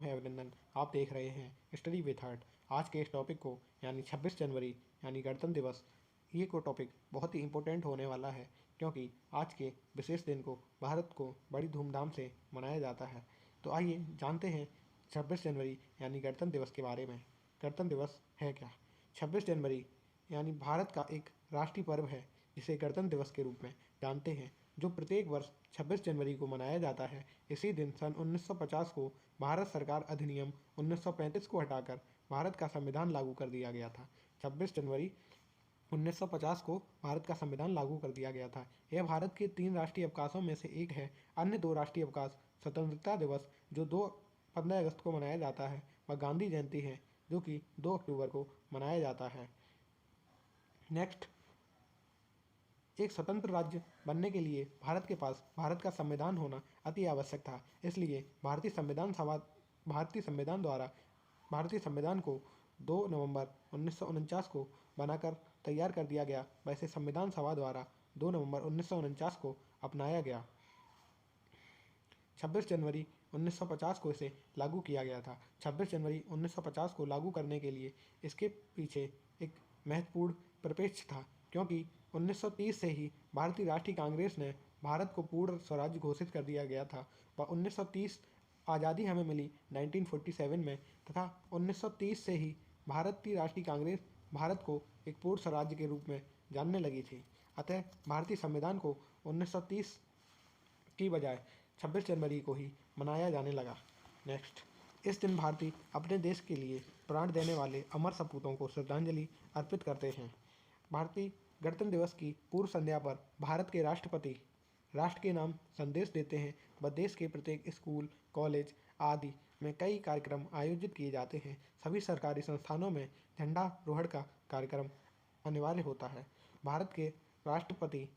है अभिनंदन। आप देख रहे हैं स्टडी विथ हार्ट। आज के इस टॉपिक को यानी 26 जनवरी यानी गणतंत्र दिवस, ये को टॉपिक बहुत ही इम्पोर्टेंट होने वाला है, क्योंकि आज के विशेष दिन को भारत को बड़ी धूमधाम से मनाया जाता है। तो आइए जानते हैं 26 जनवरी यानी गणतंत्र दिवस के बारे में। गणतंत्र दिवस है क्या? 26 जनवरी यानी भारत का एक राष्ट्रीय पर्व है, जिसे गणतंत्र दिवस के रूप में जानते हैं, जो प्रत्येक वर्ष 26 जनवरी को मनाया जाता है। इसी दिन सन 1950 को भारत सरकार अधिनियम 1935 को हटाकर भारत का संविधान लागू कर दिया गया था। 26 जनवरी 1950 को भारत का संविधान लागू कर दिया गया था। यह भारत के 3 राष्ट्रीय अवकाशों में से एक है। अन्य 2 राष्ट्रीय अवकाश स्वतंत्रता दिवस, जो 15 अगस्त को मनाया जाता है, व गांधी जयंती है, जो कि 2 अक्टूबर को मनाया जाता है। नेक्स्ट, एक स्वतंत्र राज्य बनने के लिए भारत के पास भारत का संविधान होना अति आवश्यक था। इसलिए भारतीय संविधान को 2 नवंबर 1949 को बनाकर तैयार कर दिया गया। वैसे संविधान सभा द्वारा 2 नवंबर 1949 को अपनाया गया। 26 जनवरी 1950 को इसे लागू किया गया था। 26 जनवरी 1950 को लागू करने के लिए इसके पीछे एक महत्वपूर्ण परिप्रेक्ष्य था, क्योंकि 1930 से ही भारतीय राष्ट्रीय कांग्रेस ने भारत को पूर्ण स्वराज्य घोषित कर दिया गया था। व 1930 आज़ादी हमें मिली 1947 में, तथा 1930 से ही भारतीय राष्ट्रीय कांग्रेस भारत को एक पूर्ण स्वराज्य के रूप में जानने लगी थी। अतः भारतीय संविधान को 1930 की बजाय 26 जनवरी को ही मनाया जाने लगा। नेक्स्ट, इस दिन भारतीय अपने देश के लिए प्राण देने वाले अमर सपूतों को श्रद्धांजलि अर्पित करते हैं। भारतीय गणतंत्र दिवस की पूर्व संध्या पर भारत के राष्ट्रपति राष्ट्र के नाम संदेश देते हैं, व देश के प्रत्येक स्कूल, कॉलेज आदि में कई कार्यक्रम आयोजित किए जाते हैं। सभी सरकारी संस्थानों में झंडारोहण का कार्यक्रम अनिवार्य होता है। भारत के राष्ट्रपति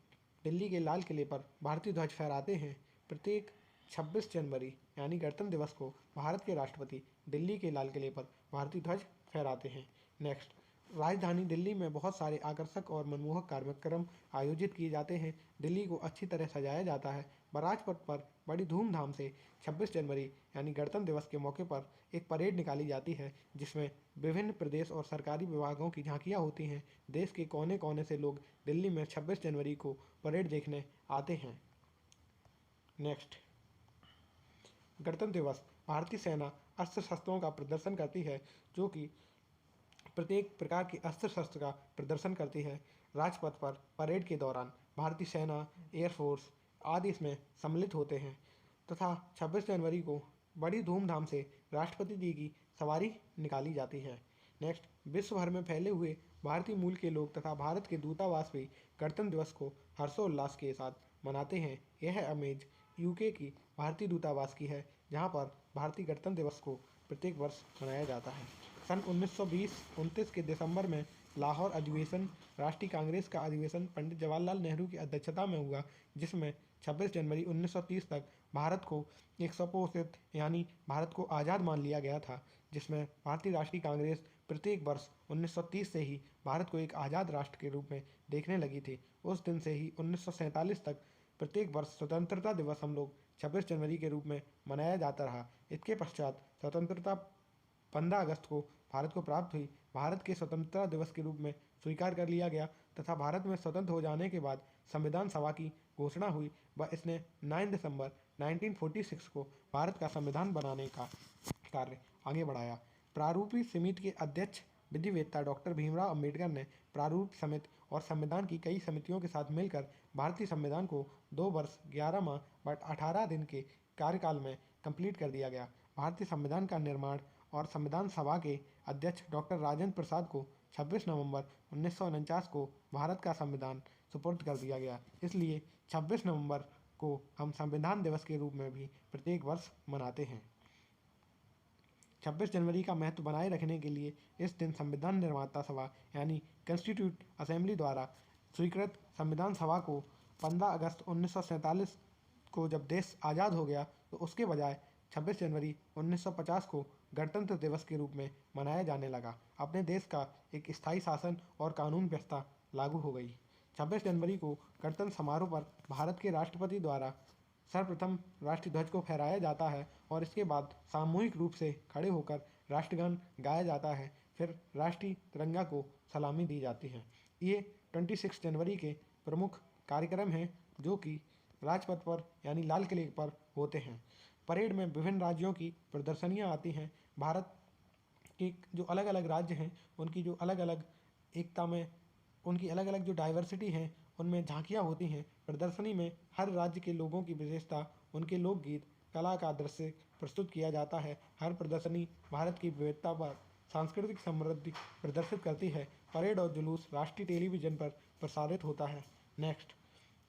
दिल्ली के लाल किले पर भारतीय ध्वज फहराते हैं। प्रत्येक 26 जनवरी यानी गणतंत्र दिवस को भारत के राष्ट्रपति दिल्ली के लाल किले पर भारतीय ध्वज फहराते हैं। नेक्स्ट, राजधानी दिल्ली में बहुत सारे आकर्षक और मनमोहक कार्यक्रम आयोजित किए जाते हैं। दिल्ली को अच्छी तरह सजाया जाता है। राजपथ पर बड़ी धूमधाम से 26 जनवरी यानी गणतंत्र दिवस के मौके पर एक परेड निकाली जाती है, जिसमें विभिन्न प्रदेश और सरकारी विभागों की झांकियां होती हैं। देश के कोने कोने से लोग दिल्ली में 26 जनवरी को परेड देखने आते हैं। नेक्स्ट, गणतंत्र दिवस भारतीय सेना अस्त्र शस्त्रों का प्रदर्शन करती है, जो कि प्रत्येक प्रकार के अस्त्र शस्त्र का प्रदर्शन करती है। राजपथ पर परेड के दौरान भारतीय सेना, एयरफोर्स आदि इसमें सम्मिलित होते हैं, तथा 26 जनवरी को बड़ी धूमधाम से राष्ट्रपति जी की सवारी निकाली जाती है। नेक्स्ट, विश्व भर में फैले हुए भारतीय मूल के लोग तथा भारत के दूतावास भी गणतंत्र दिवस को हर्षोल्लास के साथ मनाते हैं। यह इमेज यूके की भारतीय दूतावास की है, जहां पर भारतीय गणतंत्र दिवस को प्रत्येक वर्ष मनाया जाता है। सन 1920-29 के दिसंबर में लाहौर अधिवेशन, राष्ट्रीय कांग्रेस का अधिवेशन पंडित जवाहरलाल नेहरू की अध्यक्षता में हुआ, जिसमें 26 जनवरी 1930 तक भारत को एक स्वघोषित यानी भारत को आज़ाद मान लिया गया था, जिसमें भारतीय राष्ट्रीय कांग्रेस प्रत्येक वर्ष 1930 से ही भारत को एक आज़ाद राष्ट्र के रूप में देखने लगी थी। उस दिन से ही 1947 तक प्रत्येक वर्ष स्वतंत्रता दिवस हम लोग 26 जनवरी के रूप में मनाया जाता रहा। इसके पश्चात स्वतंत्रता 15 अगस्त को भारत को प्राप्त हुई। भारत के स्वतंत्रता दिवस के रूप में स्वीकार कर लिया गया, तथा भारत में स्वतंत्र हो जाने के बाद संविधान सभा की घोषणा हुई, व इसने 9 दिसंबर 1946 को भारत का संविधान बनाने का कार्य आगे बढ़ाया। प्रारूपी समिति के अध्यक्ष विधिवेत्ता डॉक्टर भीमराव अंबेडकर ने प्रारूप समिति और संविधान की कई समितियों के साथ मिलकर भारतीय संविधान को 2 वर्ष 11 माह बट 18 दिन के कार्यकाल में कंप्लीट कर दिया गया। भारतीय संविधान का निर्माण और संविधान सभा के अध्यक्ष डॉक्टर राजेंद्र प्रसाद को 26 नवंबर 1949 को भारत का संविधान सुपुर्द कर दिया गया। इसलिए 26 नवंबर को हम संविधान दिवस के रूप में भी प्रत्येक वर्ष मनाते हैं। 26 जनवरी का महत्व बनाए रखने के लिए इस दिन संविधान निर्माता सभा यानी कॉन्स्टिट्यूट असेंबली द्वारा स्वीकृत संविधान सभा को 15 अगस्त 1947 को जब देश आज़ाद हो गया, तो उसके बजाय 26 जनवरी 1950 को गणतंत्र दिवस के रूप में मनाया जाने लगा। अपने देश का एक स्थायी शासन और कानून व्यवस्था लागू हो गई। 26 जनवरी को गणतंत्र समारोह पर भारत के राष्ट्रपति द्वारा सर्वप्रथम राष्ट्रीय ध्वज को फहराया जाता है और इसके बाद सामूहिक रूप से खड़े होकर राष्ट्रगान गाया जाता है। फिर राष्ट्रीय तिरंगा को सलामी दी जाती है। ये 26 जनवरी के प्रमुख कार्यक्रम हैं जो कि राजपथ पर यानी लाल किले पर होते हैं। परेड में विभिन्न राज्यों की प्रदर्शनियाँ आती हैं। भारत के जो अलग अलग राज्य हैं उनकी जो अलग अलग एकता में उनकी अलग अलग जो डाइवर्सिटी है उनमें झांकियाँ होती हैं। प्रदर्शनी में हर राज्य के लोगों की विशेषता, उनके लोकगीत, कला का दृश्य प्रस्तुत किया जाता है। हर प्रदर्शनी भारत की विविधता पर सांस्कृतिक समृद्धि प्रदर्शित करती है। परेड और जुलूस राष्ट्रीय टेलीविज़न पर प्रसारित होता है। नेक्स्ट,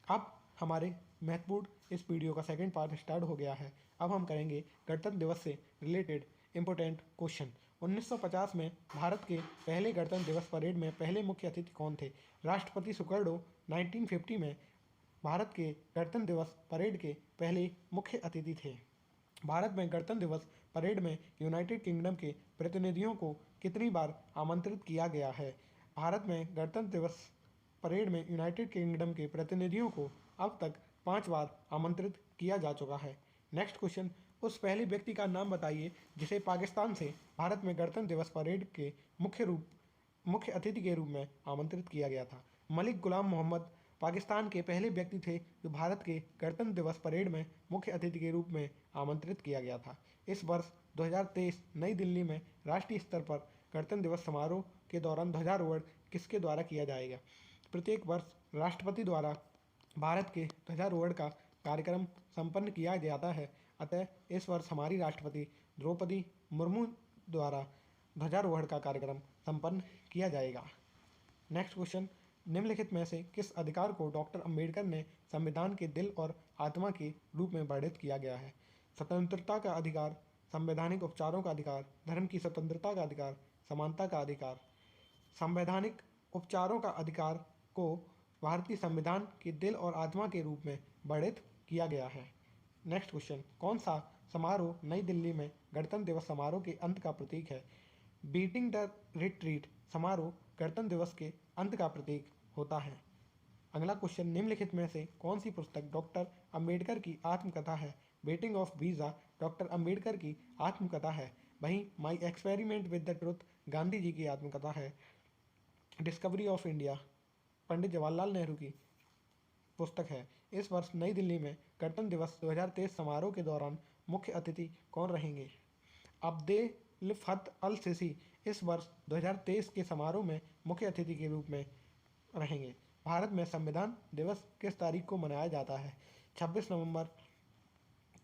अब हमारे महत्वपूर्ण इस वीडियो का सेकंड पार्ट स्टार्ट हो गया है। अब हम करेंगे गणतंत्र दिवस से रिलेटेड इम्पोर्टेंट क्वेश्चन। 1950 में भारत के पहले गणतंत्र दिवस परेड में पहले मुख्य अतिथि कौन थे? राष्ट्रपति सुकर्णो 1950 में भारत के गणतंत्र दिवस परेड के पहले मुख्य अतिथि थे। भारत में गणतंत्र दिवस परेड में यूनाइटेड किंगडम के प्रतिनिधियों को कितनी बार आमंत्रित किया गया है? भारत में गणतंत्र दिवस परेड में यूनाइटेड किंगडम के प्रतिनिधियों को अब तक 5 बार आमंत्रित किया जा चुका है। नेक्स्ट क्वेश्चन, उस पहले व्यक्ति का नाम बताइए जिसे पाकिस्तान से भारत में गणतंत्र दिवस परेड के मुख्य अतिथि के रूप में आमंत्रित किया गया था। मलिक गुलाम मोहम्मद पाकिस्तान के पहले व्यक्ति थे जो भारत के गणतंत्र दिवस परेड में मुख्य अतिथि के रूप में आमंत्रित किया गया था। इस वर्ष 2023 नई दिल्ली में राष्ट्रीय स्तर पर गणतंत्र दिवस समारोह के दौरान ध्वजारोहण किसके द्वारा किया जाएगा? प्रत्येक वर्ष राष्ट्रपति द्वारा भारत के ध्वजारोहण का कार्यक्रम संपन्न किया जाता है। अतः इस वर्ष हमारी राष्ट्रपति द्रौपदी मुर्मू द्वारा ध्वजारोहण का कार्यक्रम संपन्न किया जाएगा। नेक्स्ट क्वेश्चन, निम्नलिखित में से किस अधिकार को डॉक्टर अंबेडकर ने संविधान के दिल और आत्मा के रूप में वर्णित किया गया है? स्वतंत्रता का अधिकार, संवैधानिक उपचारों का अधिकार, धर्म की स्वतंत्रता का अधिकार, समानता का अधिकार। संवैधानिक उपचारों का अधिकार को भारतीय संविधान के दिल और आत्मा के रूप में वर्णित किया गया है। नेक्स्ट क्वेश्चन, कौन सा समारोह नई दिल्ली में गणतंत्र दिवस समारोह के अंत का प्रतीक है? बीटिंग द रिट्रीट समारोह गणतंत्र दिवस के अंत का प्रतीक होता है। अगला क्वेश्चन, निम्नलिखित में से कौन सी पुस्तक डॉक्टर अंबेडकर की आत्मकथा है? Waiting of visa doctor Ambedkar की आत्मकथा है। वहीं my experiment with the truth Gandhi ji की आत्मकथा है। Discovery of India Pandit Jawaharlal Nehru की पुस्तक है। इस वर्ष नई दिल्ली में गणतंत्र दिवस 2023 समारोह के दौरान मुख्य अतिथि कौन रहेंगे? अब्देल फत अल सीसी इस वर्ष 2023 के समारोह में मुख्य अतिथि के रूप में रहेंगे। भारत में संविधान दिवस किस तारीख को मनाया जाता है? 26 नवंबर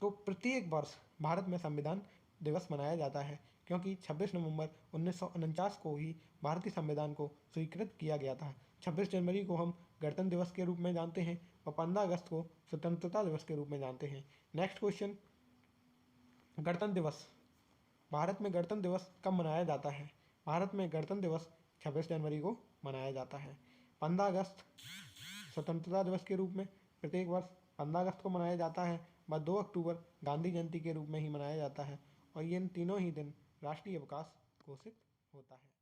को प्रत्येक वर्ष भारत में संविधान दिवस मनाया जाता है क्योंकि 26 नवंबर 1949 को ही भारतीय संविधान को स्वीकृत किया गया था। 26 जनवरी को हम गणतंत्र दिवस के रूप में जानते हैं और 15 अगस्त को स्वतंत्रता दिवस के रूप में जानते हैं। नेक्स्ट क्वेश्चन, गणतंत्र दिवस भारत में गणतंत्र दिवस कब मनाया जाता है? भारत में गणतंत्र दिवस 26 जनवरी को मनाया जाता है। 15 अगस्त स्वतंत्रता दिवस के रूप में प्रत्येक वर्ष 15 अगस्त को मनाया जाता है। 2 अक्टूबर गांधी जयंती के रूप में ही मनाया जाता है और ये तीनों ही दिन राष्ट्रीय अवकाश घोषित होता है।